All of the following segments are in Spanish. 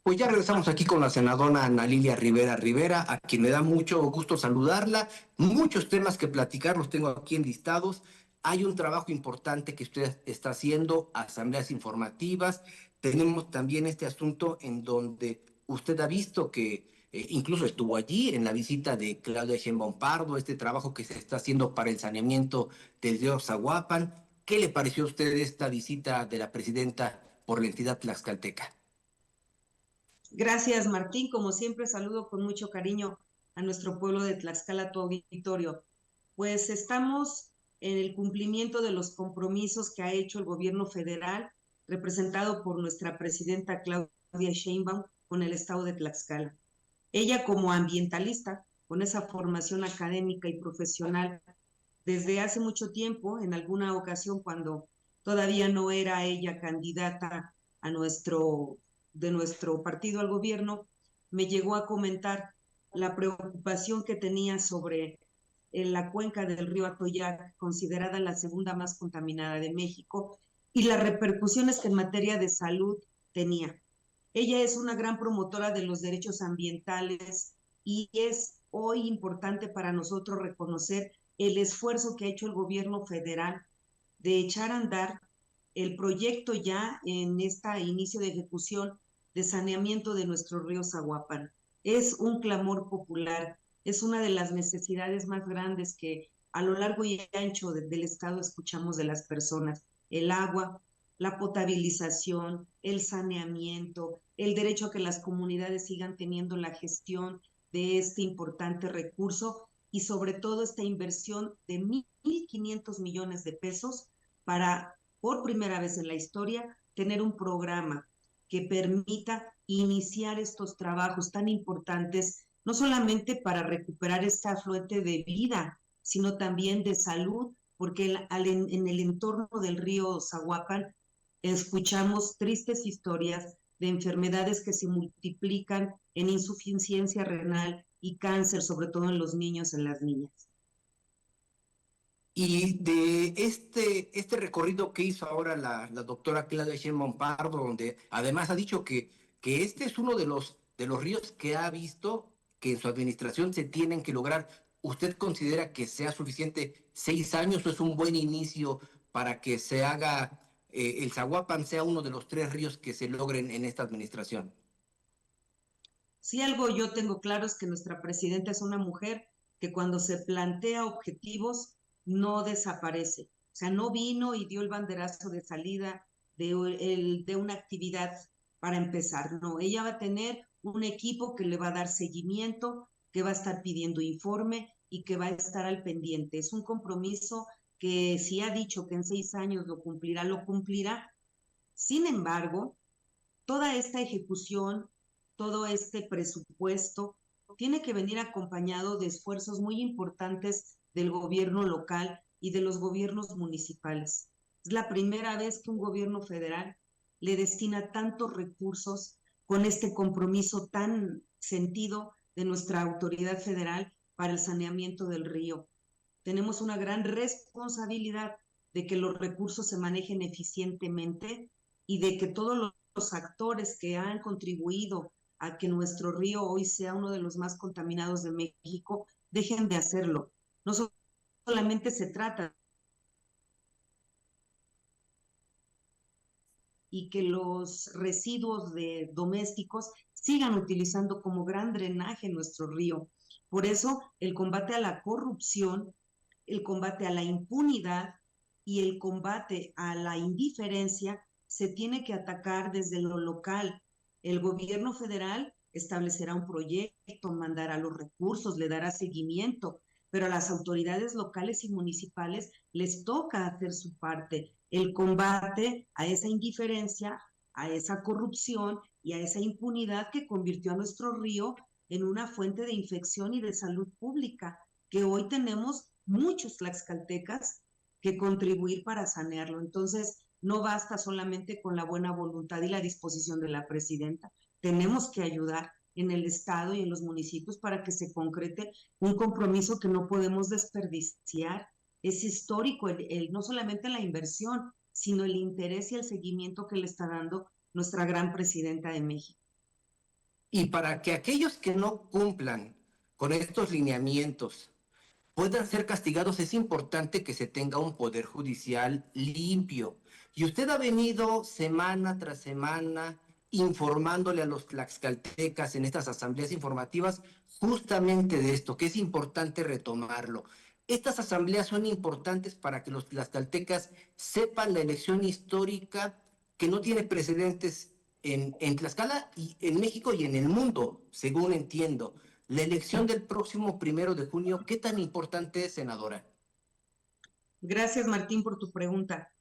Pues ya regresamos aquí con la senadora Ana Lilia Rivera Rivera, a quien me da mucho gusto saludarla. Muchos temas que platicar, los tengo aquí enlistados. Hay un trabajo importante que usted está haciendo, asambleas informativas. Tenemos también este asunto en donde usted ha visto que incluso estuvo allí en la visita de Claudia Sheinbaum Pardo, este trabajo que se está haciendo para el saneamiento del río Zaguapan. ¿Qué le pareció a usted esta visita de la presidenta por la entidad tlaxcalteca? Gracias, Martín. Como siempre, saludo con mucho cariño a nuestro pueblo de Tlaxcala, a tu auditorio. Pues estamos en el cumplimiento de los compromisos que ha hecho el gobierno federal, representado por nuestra presidenta Claudia Sheinbaum, con el estado de Tlaxcala. Ella, como ambientalista, con esa formación académica y profesional, desde hace mucho tiempo, en alguna ocasión cuando todavía no era ella candidata a de nuestro partido al gobierno, me llegó a comentar la preocupación que tenía sobre la cuenca del río Atoyac, considerada la segunda más contaminada de México, y las repercusiones que en materia de salud tenía. Ella es una gran promotora de los derechos ambientales y es hoy importante para nosotros reconocer el esfuerzo que ha hecho el gobierno federal de echar a andar el proyecto ya en este inicio de ejecución de saneamiento de nuestro río Zaguapan. Es un clamor popular, es una de las necesidades más grandes que a lo largo y ancho del estado escuchamos de las personas. El agua, la potabilización, el saneamiento, el derecho a que las comunidades sigan teniendo la gestión de este importante recurso y sobre todo esta inversión de 1.500 millones de pesos para, por primera vez en la historia, tener un programa que permita iniciar estos trabajos tan importantes, no solamente para recuperar esta afluente de vida, sino también de salud, porque en el entorno del río Zaguapan escuchamos tristes historias de enfermedades que se multiplican en insuficiencia renal y cáncer, sobre todo en los niños, en las niñas. Y de este recorrido que hizo ahora la doctora Claudia Sheinbaum Pardo, donde además ha dicho que este es uno de los ríos que ha visto que en su administración se tienen que lograr. ¿Usted considera que sea suficiente 6 años o es un buen inicio para que se haga, el Zaguapan sea uno de los 3 ríos que se logren en esta administración? Si algo yo tengo claro es que nuestra presidenta es una mujer que cuando se plantea objetivos no desaparece. O sea, no vino y dio el banderazo de salida de una actividad para empezar. No, ella va a tener un equipo que le va a dar seguimiento, que va a estar pidiendo informe y que va a estar al pendiente. Es un compromiso que si ha dicho que en 6 años lo cumplirá, lo cumplirá. Sin embargo, toda esta ejecución, todo este presupuesto, tiene que venir acompañado de esfuerzos muy importantes del gobierno local y de los gobiernos municipales. Es la primera vez que un gobierno federal le destina tantos recursos con este compromiso tan sentido de nuestra autoridad federal para el saneamiento del río. Tenemos una gran responsabilidad de que los recursos se manejen eficientemente y de que todos los actores que han contribuido a que nuestro río hoy sea uno de los más contaminados de México dejen de hacerlo. No solamente se trata y que los residuos de domésticos sigan utilizando como gran drenaje nuestro río. Por eso el combate a la corrupción, el combate a la impunidad y el combate a la indiferencia se tiene que atacar desde lo local. El gobierno federal establecerá un proyecto, mandará los recursos, le dará seguimiento, pero a las autoridades locales y municipales les toca hacer su parte, el combate a esa indiferencia, a esa corrupción y a esa impunidad que convirtió a nuestro río en una fuente de infección y de salud pública, que hoy tenemos muchos tlaxcaltecas que contribuir para sanearlo. Entonces, no basta solamente con la buena voluntad y la disposición de la presidenta, tenemos que ayudar en el Estado y en los municipios para que se concrete un compromiso que no podemos desperdiciar. Es histórico no solamente la inversión, sino el interés y el seguimiento que le está dando nuestra gran presidenta de México. Y para que aquellos que no cumplan con estos lineamientos puedan ser castigados, es importante que se tenga un poder judicial limpio. Y usted ha venido semana tras semana informándole a los tlaxcaltecas en estas asambleas informativas justamente de esto, que es importante retomarlo. Estas asambleas son importantes para que los tlaxcaltecas sepan la elección histórica que no tiene precedentes en Tlaxcala y en México y en el mundo, según entiendo. La elección del próximo 1 de junio, ¿qué tan importante es, senadora? Gracias, Martín, por tu pregunta.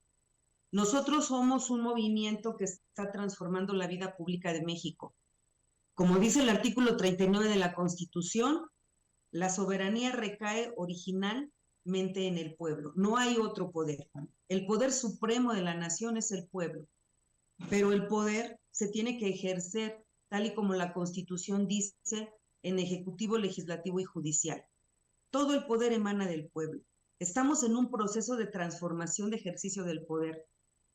Nosotros somos un movimiento que está transformando la vida pública de México. Como dice el artículo 39 de la Constitución, la soberanía recae originalmente en el pueblo. No hay otro poder. El poder supremo de la nación es el pueblo. Pero el poder se tiene que ejercer, tal y como la Constitución dice, en ejecutivo, legislativo y judicial. Todo el poder emana del pueblo. Estamos en un proceso de transformación de ejercicio del poder,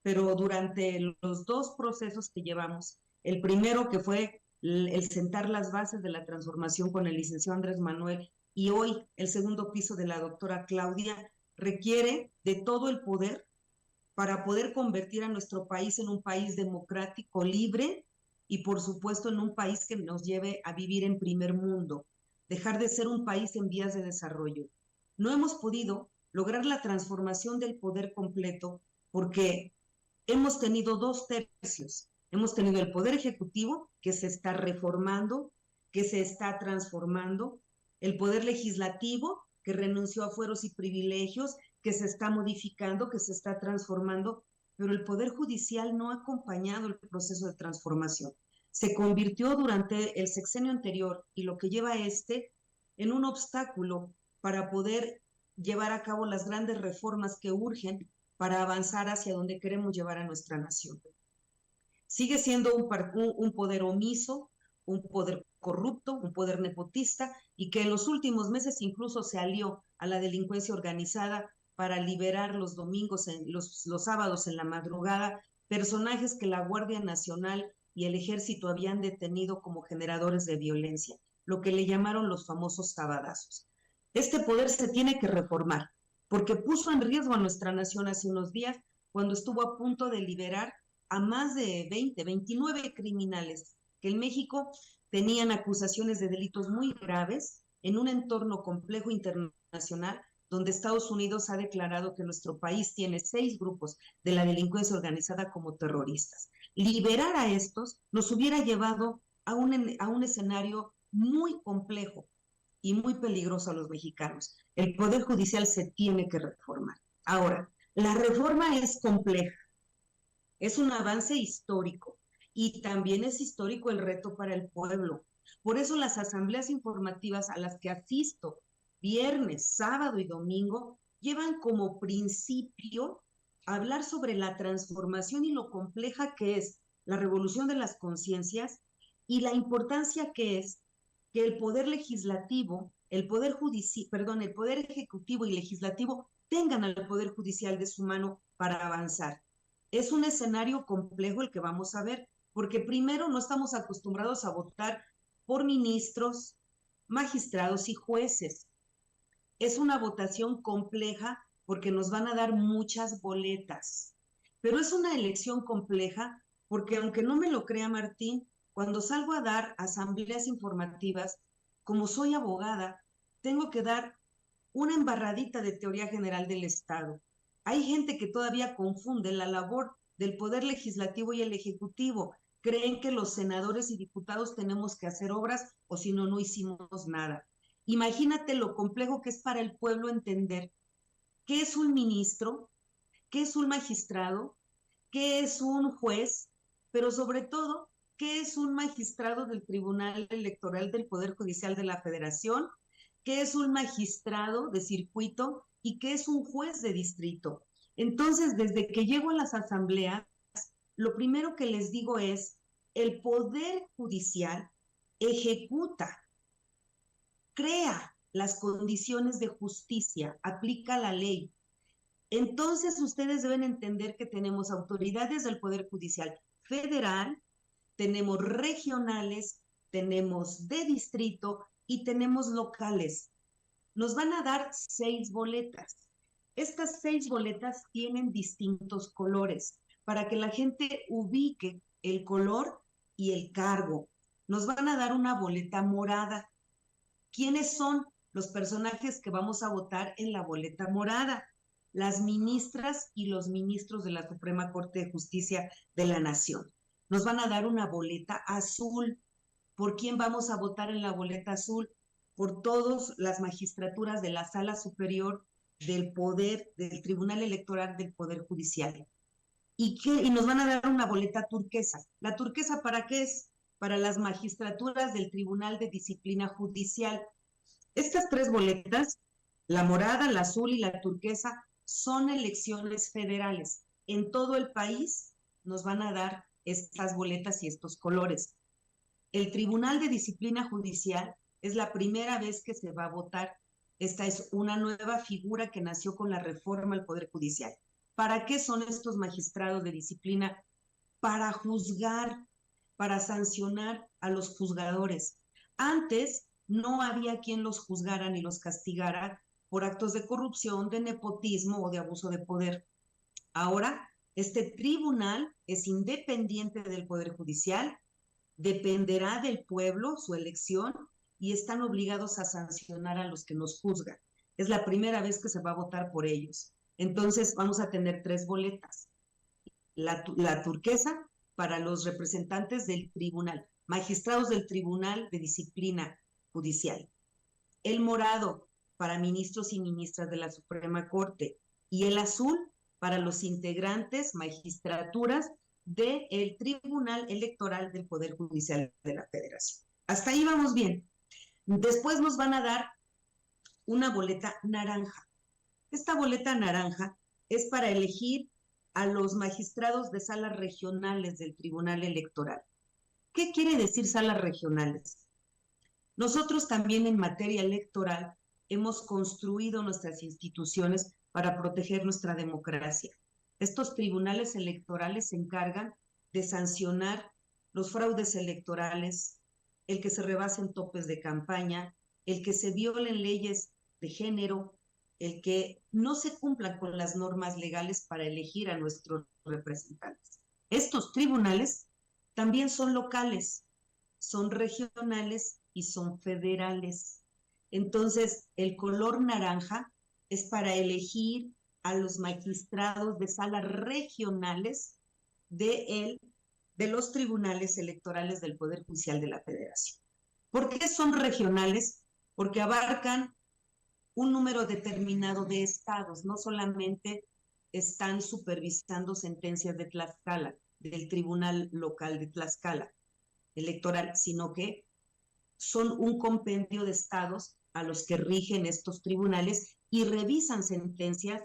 pero durante los dos procesos que llevamos, el primero que fue el sentar las bases de la transformación con el licenciado Andrés Manuel y hoy el segundo piso de la doctora Claudia, requiere de todo el poder para poder convertir a nuestro país en un país democrático, libre y por supuesto en un país que nos lleve a vivir en primer mundo, dejar de ser un país en vías de desarrollo. No hemos podido lograr la transformación del poder completo porque hemos tenido 2/3. Hemos tenido el poder ejecutivo que se está reformando, que se está transformando, el poder legislativo que renunció a fueros y privilegios, que se está modificando, que se está transformando, pero el poder judicial no ha acompañado el proceso de transformación. Se convirtió durante el sexenio anterior y lo que lleva en un obstáculo para poder llevar a cabo las grandes reformas que urgen para avanzar hacia donde queremos llevar a nuestra nación. Sigue siendo un poder omiso, un poder corrupto, un poder nepotista y que en los últimos meses incluso se alió a la delincuencia organizada para liberar los domingos, los sábados en la madrugada, personajes que la Guardia Nacional y el Ejército habían detenido como generadores de violencia, lo que le llamaron los famosos sabadazos. Este poder se tiene que reformar, porque puso en riesgo a nuestra nación hace unos días cuando estuvo a punto de liberar a más de 29 criminales que en México tenían acusaciones de delitos muy graves en un entorno complejo internacional donde Estados Unidos ha declarado que nuestro país tiene 6 grupos de la delincuencia organizada como terroristas. Liberar a estos nos hubiera llevado a un escenario muy complejo y muy peligroso a los mexicanos. El Poder Judicial se tiene que reformar. Ahora, la reforma es compleja, es un avance histórico y también es histórico el reto para el pueblo. Por eso las asambleas informativas a las que asisto viernes, sábado y domingo llevan como principio hablar sobre la transformación y lo compleja que es la revolución de las conciencias y la importancia que es que el poder legislativo, el poder judicial, perdón, el poder ejecutivo y legislativo tengan al poder judicial de su mano para avanzar. Es un escenario complejo el que vamos a ver, porque primero no estamos acostumbrados a votar por ministros, magistrados y jueces. Es una votación compleja porque nos van a dar muchas boletas, pero es una elección compleja porque aunque no me lo crea Martín, cuando salgo a dar asambleas informativas, como soy abogada, tengo que dar una embarradita de teoría general del Estado. Hay gente que todavía confunde la labor del Poder Legislativo y el Ejecutivo. Creen que los senadores y diputados tenemos que hacer obras o si no, no hicimos nada. Imagínate lo complejo que es para el pueblo entender qué es un ministro, qué es un magistrado, qué es un juez, pero sobre todo, qué es un magistrado del Tribunal Electoral del Poder Judicial de la Federación, qué es un magistrado de circuito y qué es un juez de distrito. Entonces, desde que llego a las asambleas, lo primero que les digo es, el Poder Judicial ejecuta, crea las condiciones de justicia, aplica la ley. Entonces ustedes deben entender que tenemos autoridades del Poder Judicial federal, tenemos regionales, tenemos de distrito y tenemos locales. Nos van a dar 6 boletas. Estas 6 boletas tienen distintos colores para que la gente ubique el color y el cargo. Nos van a dar una boleta morada. ¿Quiénes son los personajes que vamos a votar en la boleta morada? Las ministras y los ministros de la Suprema Corte de Justicia de la Nación. Nos van a dar una boleta azul. ¿Por quién vamos a votar en la boleta azul? Por todas las magistraturas de la Sala Superior del Poder, del Tribunal Electoral del Poder Judicial. Y nos van a dar una boleta turquesa. ¿La turquesa para qué es? Para las magistraturas del Tribunal de Disciplina Judicial. Estas 3 boletas, la morada, la azul y la turquesa, son elecciones federales. En todo el país nos van a dar estas boletas y estos colores. El Tribunal de Disciplina Judicial es la primera vez que se va a votar. Esta es una nueva figura que nació con la reforma al Poder Judicial. ¿Para qué son estos magistrados de disciplina? Para juzgar, para sancionar a los juzgadores. Antes no había quien los juzgara ni los castigara por actos de corrupción, de nepotismo o de abuso de poder. Ahora, este tribunal es independiente del Poder Judicial, dependerá del pueblo, su elección, y están obligados a sancionar a los que nos juzgan. Es la primera vez que se va a votar por ellos. Entonces, vamos a tener 3 boletas. La turquesa para los representantes del tribunal, magistrados del Tribunal de Disciplina Judicial. El morado para ministros y ministras de la Suprema Corte. Y el azul para los integrantes, magistraturas del Tribunal Electoral del Poder Judicial de la Federación. Hasta ahí vamos bien. Después nos van a dar una boleta naranja. Esta boleta naranja es para elegir a los magistrados de salas regionales del Tribunal Electoral. ¿Qué quiere decir salas regionales? Nosotros también en materia electoral hemos construido nuestras instituciones para proteger nuestra democracia. Estos tribunales electorales se encargan de sancionar los fraudes electorales, el que se rebasen topes de campaña, el que se violen leyes de género, el que no se cumplan con las normas legales para elegir a nuestros representantes. Estos tribunales también son locales, son regionales y son federales. Entonces, el color naranja es para elegir a los magistrados de salas regionales de los tribunales electorales del Poder Judicial de la Federación. ¿Por qué son regionales? Porque abarcan un número determinado de estados, no solamente están supervisando sentencias de Tlaxcala, del Tribunal Local de Tlaxcala Electoral, sino que son un compendio de estados a los que rigen estos tribunales y revisan sentencias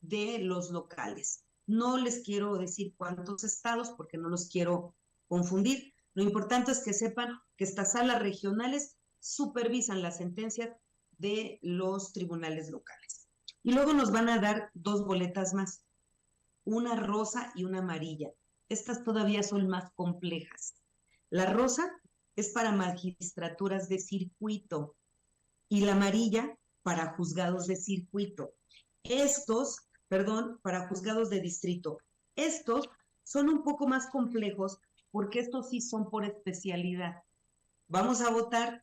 de los locales. No les quiero decir cuántos estados porque no los quiero confundir. Lo importante es que sepan que estas salas regionales supervisan las sentencias de los tribunales locales. Y luego nos van a dar 2 boletas más, una rosa y una amarilla. Estas todavía son más complejas. La rosa es para magistraturas de circuito y la amarilla para juzgados de circuito. Para juzgados de distrito. Estos son un poco más complejos porque estos sí son por especialidad. Vamos a votar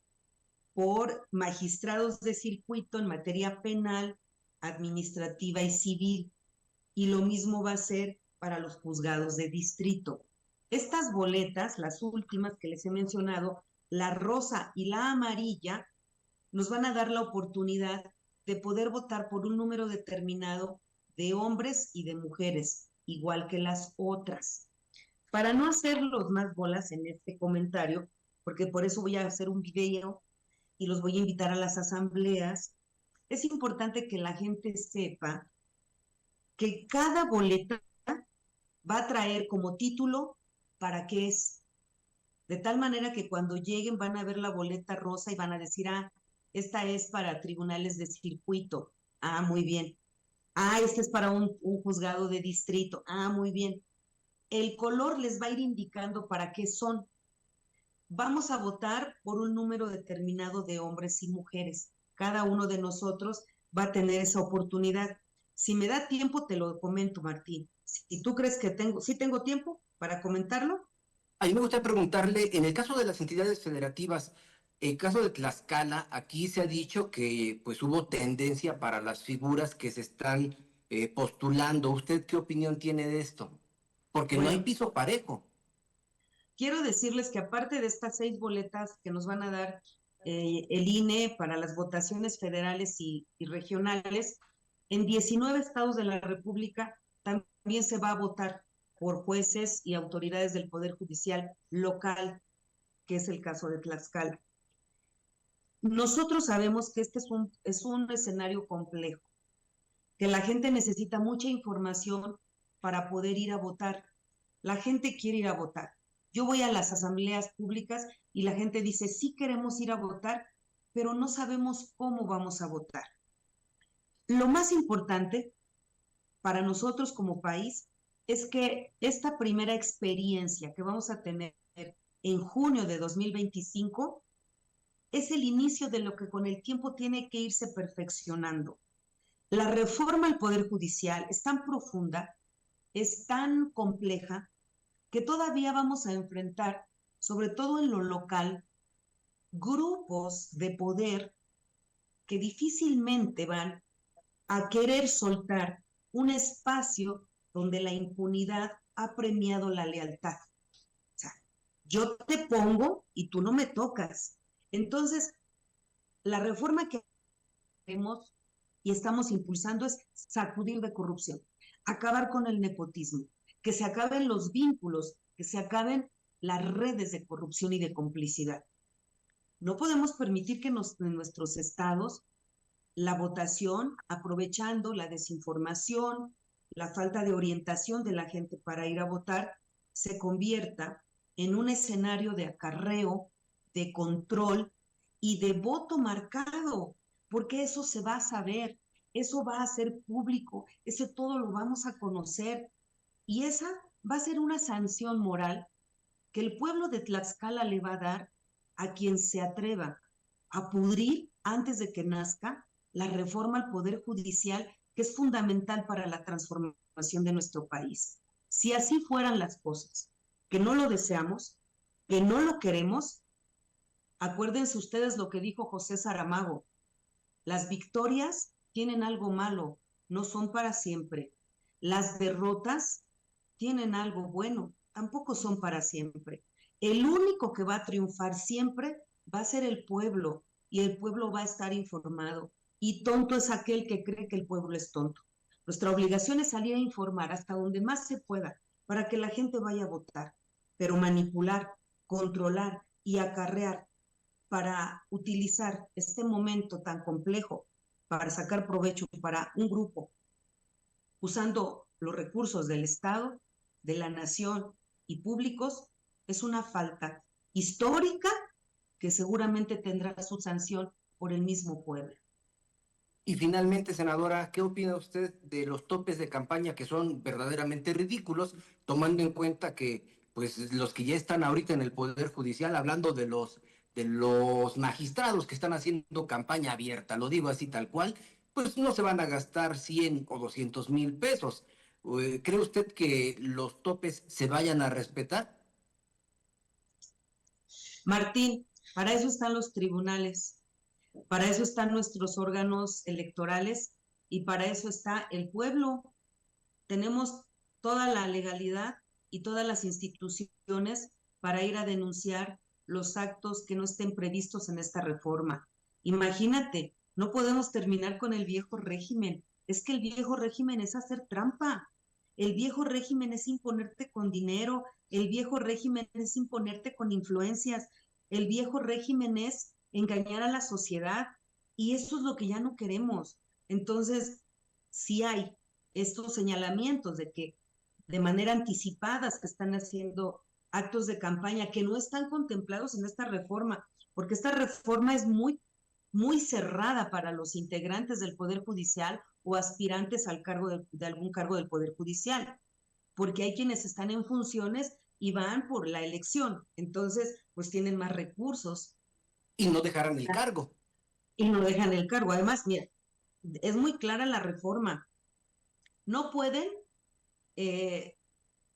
por magistrados de circuito en materia penal, administrativa y civil. Y lo mismo va a ser para los juzgados de distrito. Estas boletas, las últimas que les he mencionado, la rosa y la amarilla, nos van a dar la oportunidad de poder votar por un número determinado de hombres y de mujeres, igual que las otras. Para no hacerlos más bolas en este comentario, porque por eso voy a hacer un video y los voy a invitar a las asambleas, es importante que la gente sepa que cada boleta va a traer como título para qué es. De tal manera que cuando lleguen van a ver la boleta rosa y van a decir, esta es para tribunales de circuito. Muy bien. Este es para un juzgado de distrito. Muy bien. El color les va a ir indicando para qué son. Vamos a votar por un número determinado de hombres y mujeres. Cada uno de nosotros va a tener esa oportunidad. Si me da tiempo, te lo comento, Martín. Si tú crees que sí tengo tiempo para comentarlo. A mí me gustaría preguntarle, en el caso de las entidades federativas, el caso de Tlaxcala, aquí se ha dicho que pues hubo tendencia para las figuras que se están postulando. ¿Usted qué opinión tiene de esto? Porque no hay Bueno, piso parejo. quiero decirles que aparte de estas 6 boletas que nos van a dar el INE para las votaciones federales y regionales, en 19 estados de la República también se va a votar por jueces y autoridades del Poder Judicial local, que es el caso de Tlaxcala. Nosotros sabemos que este es un escenario complejo, que la gente necesita mucha información para poder ir a votar. La gente quiere ir a votar. Yo voy a las asambleas públicas y la gente dice, sí queremos ir a votar, pero no sabemos cómo vamos a votar. Lo más importante para nosotros como país es que esta primera experiencia que vamos a tener en junio de 2025 es el inicio de lo que con el tiempo tiene que irse perfeccionando. La reforma al Poder Judicial es tan profunda, es tan compleja, que todavía vamos a enfrentar, sobre todo en lo local, grupos de poder que difícilmente van a querer soltar un espacio donde la impunidad ha premiado la lealtad. O sea, yo te pongo y tú no me tocas. Entonces, la reforma que queremos y estamos impulsando es sacudir de corrupción, acabar con el nepotismo, que se acaben los vínculos, que se acaben las redes de corrupción y de complicidad. No podemos permitir que en nuestros estados la votación, aprovechando la desinformación, la falta de orientación de la gente para ir a votar, se convierta en un escenario de acarreo, de control y de voto marcado, porque eso se va a saber, eso va a ser público, eso todo lo vamos a conocer y esa va a ser una sanción moral que el pueblo de Tlaxcala le va a dar a quien se atreva a pudrir antes de que nazca la reforma al Poder Judicial, que es fundamental para la transformación de nuestro país. Si así fueran las cosas, que no lo deseamos, que no lo queremos, acuérdense ustedes lo que dijo José Saramago, las victorias tienen algo malo, no son para siempre. Las derrotas tienen algo bueno, tampoco son para siempre. El único que va a triunfar siempre va a ser el pueblo y el pueblo va a estar informado. Y tonto es aquel que cree que el pueblo es tonto. Nuestra obligación es salir a informar hasta donde más se pueda para que la gente vaya a votar, pero manipular, controlar y acarrear para utilizar este momento tan complejo para sacar provecho para un grupo usando los recursos del Estado, de la nación y públicos, es una falta histórica que seguramente tendrá su sanción por el mismo pueblo. Y finalmente, senadora, ¿qué opina usted de los topes de campaña que son verdaderamente ridículos, tomando en cuenta que pues los que ya están ahorita en el Poder Judicial, hablando de los magistrados que están haciendo campaña abierta, lo digo así tal cual, pues no se van a gastar 100 o 200,000 pesos? ¿Cree usted que los topes se vayan a respetar? Martín, para eso están los tribunales, para eso están nuestros órganos electorales y para eso está el pueblo. Tenemos toda la legalidad y todas las instituciones para ir a denunciar los actos que no estén previstos en esta reforma. Imagínate, no podemos terminar con el viejo régimen. Es que el viejo régimen es hacer trampa. El viejo régimen es imponerte con dinero. El viejo régimen es imponerte con influencias. El viejo régimen es engañar a la sociedad. Y eso es lo que ya no queremos. Entonces, si hay estos señalamientos de que de manera anticipada se están haciendo actos de campaña que no están contemplados en esta reforma, porque esta reforma es muy cerrada para los integrantes del Poder Judicial o aspirantes al cargo de algún cargo del Poder Judicial. porque hay quienes están en funciones y van por la elección, entonces pues tienen más recursos Y no dejarán el cargo. y no dejan el cargo. Además, mira, es muy clara la reforma. No pueden eh,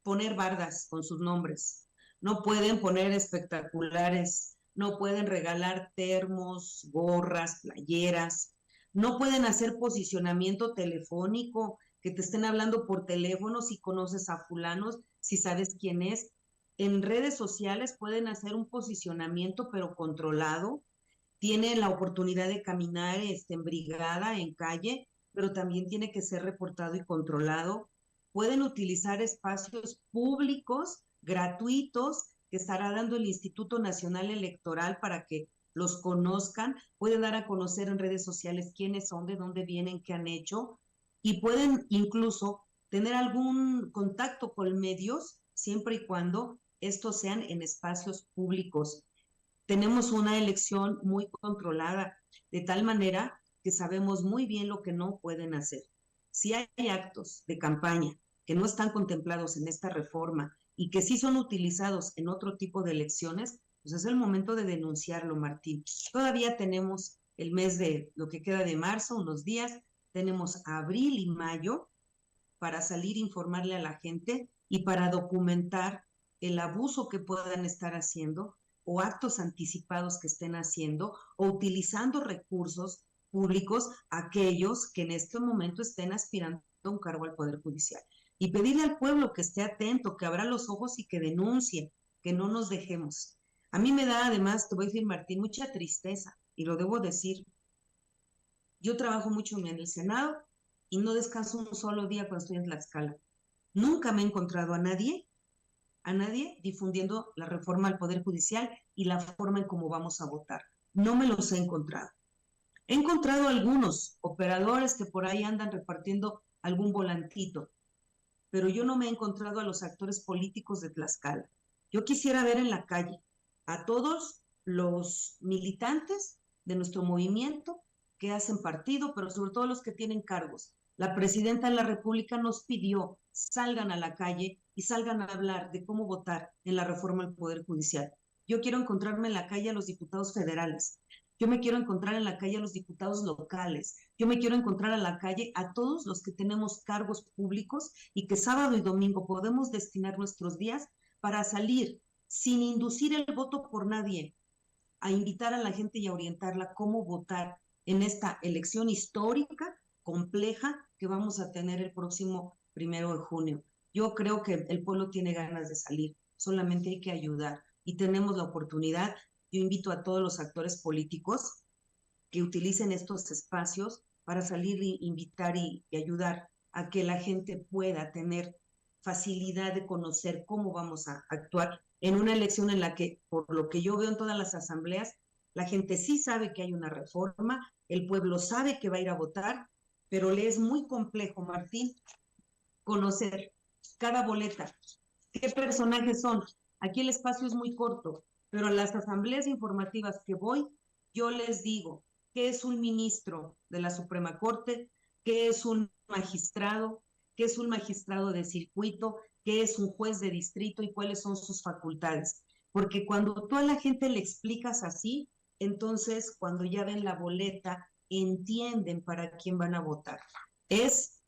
poner bardas con sus nombres, no pueden poner espectaculares, no pueden regalar termos, gorras, playeras, no pueden hacer posicionamiento telefónico, que te estén hablando por teléfono si conoces a fulanos, si sabes quién es. En redes sociales pueden hacer un posicionamiento, pero controlado. Tiene la oportunidad de caminar en brigada, en calle, pero también tiene que ser reportado y controlado. Pueden utilizar espacios públicos, gratuitos, que estará dando el Instituto Nacional Electoral para que los conozcan. Pueden dar a conocer en redes sociales quiénes son, de dónde vienen, qué han hecho, y pueden incluso tener algún contacto con medios, siempre y cuando estos sean en espacios públicos. Tenemos una elección muy controlada, de tal manera que sabemos muy bien lo que no pueden hacer. Si hay actos de campaña que no están contemplados en esta reforma y que sí son utilizados en otro tipo de elecciones, pues es el momento de denunciarlo, Martín. Todavía tenemos el mes de lo que queda de marzo, unos días, tenemos abril y mayo para salir a informarle a la gente y para documentar el abuso que puedan estar haciendo o actos anticipados que estén haciendo o utilizando recursos públicos aquellos que en este momento estén aspirando a un cargo al Poder Judicial. Y pedirle al pueblo que esté atento, que abra los ojos y que denuncie, que no nos dejemos. A mí me da además, te voy a decir, Martín, mucha tristeza, y lo debo decir. Yo trabajo mucho en el Senado y no descanso un solo día cuando estoy en Tlaxcala. Nunca me he encontrado a nadie difundiendo la reforma al Poder Judicial y la forma en cómo vamos a votar. No me los he encontrado. He encontrado algunos operadores que por ahí andan repartiendo algún volantito, pero yo no me he encontrado a los actores políticos de Tlaxcala. Yo quisiera ver en la calle a todos los militantes de nuestro movimiento que hacen partido, pero sobre todo los que tienen cargos. La presidenta de la República nos pidió salgan a la calle y salgan a hablar de cómo votar en la reforma al Poder Judicial. Yo quiero encontrarme en la calle a los diputados federales. Yo me quiero encontrar en la calle a los diputados locales. Yo me quiero encontrar en la calle a todos los que tenemos cargos públicos y que sábado y domingo podemos destinar nuestros días para salir sin inducir el voto por nadie, a invitar a la gente y a orientarla cómo votar en esta elección histórica, compleja, que vamos a tener el próximo 1 de junio. Yo creo que el pueblo tiene ganas de salir, solamente hay que ayudar y tenemos la oportunidad. Yo invito a todos los actores políticos que utilicen estos espacios para salir e invitar y ayudar a que la gente pueda tener facilidad de conocer cómo vamos a actuar en una elección en la que, por lo que yo veo en todas las asambleas, la gente sí sabe que hay una reforma, el pueblo sabe que va a ir a votar, pero le es muy complejo, Martín, conocer cada boleta, qué personajes son. Aquí el espacio es muy corto, pero en las asambleas informativas que voy, yo les digo qué es un ministro de la Suprema Corte, qué es un magistrado, qué es un magistrado de circuito, qué es un juez de distrito y cuáles son sus facultades. Porque cuando tú a la gente le explicas así, entonces cuando ya ven la boleta, entienden para quién van a votar. Es,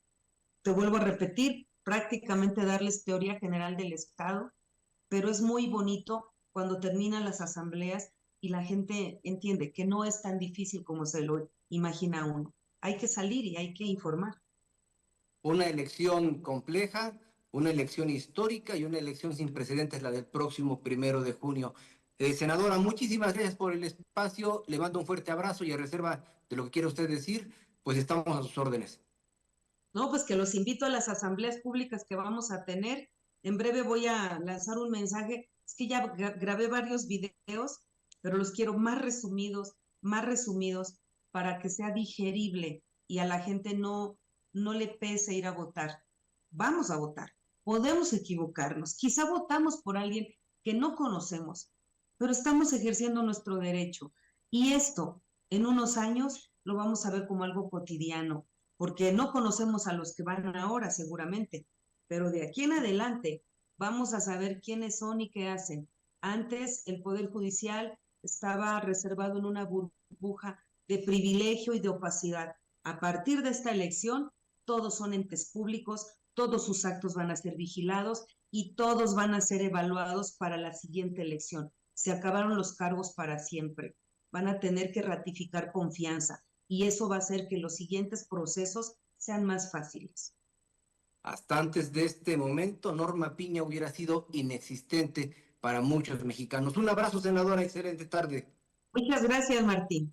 te vuelvo a repetir, prácticamente darles teoría general del Estado, pero es muy bonito cuando terminan las asambleas y la gente entiende que no es tan difícil como se lo imagina uno. Hay que salir y hay que informar. Una elección compleja, una elección histórica y una elección sin precedentes, la del próximo 1 de junio. Senadora, muchísimas gracias por el espacio. Le mando un fuerte abrazo y a reserva de lo que quiera usted decir, pues estamos a sus órdenes. No, pues que los invito a las asambleas públicas que vamos a tener. En breve voy a lanzar un mensaje. Es que ya grabé varios videos, pero los quiero más resumidos, para que sea digerible y a la gente no le pese ir a votar. Vamos a votar. Podemos equivocarnos. Quizá votamos por alguien que no conocemos, pero estamos ejerciendo nuestro derecho. Y esto, en unos años, lo vamos a ver como algo cotidiano porque no conocemos a los que van ahora seguramente, pero de aquí en adelante vamos a saber quiénes son y qué hacen. Antes el Poder Judicial estaba reservado en una burbuja de privilegio y de opacidad. A partir de esta elección, todos son entes públicos, todos sus actos van a ser vigilados y todos van a ser evaluados para la siguiente elección. Se acabaron los cargos para siempre. Van a tener que ratificar confianza y eso va a hacer que los siguientes procesos sean más fáciles. Hasta antes de este momento, Norma Piña hubiera sido inexistente para muchos mexicanos. Un abrazo, senadora, excelente tarde. Muchas gracias, Martín.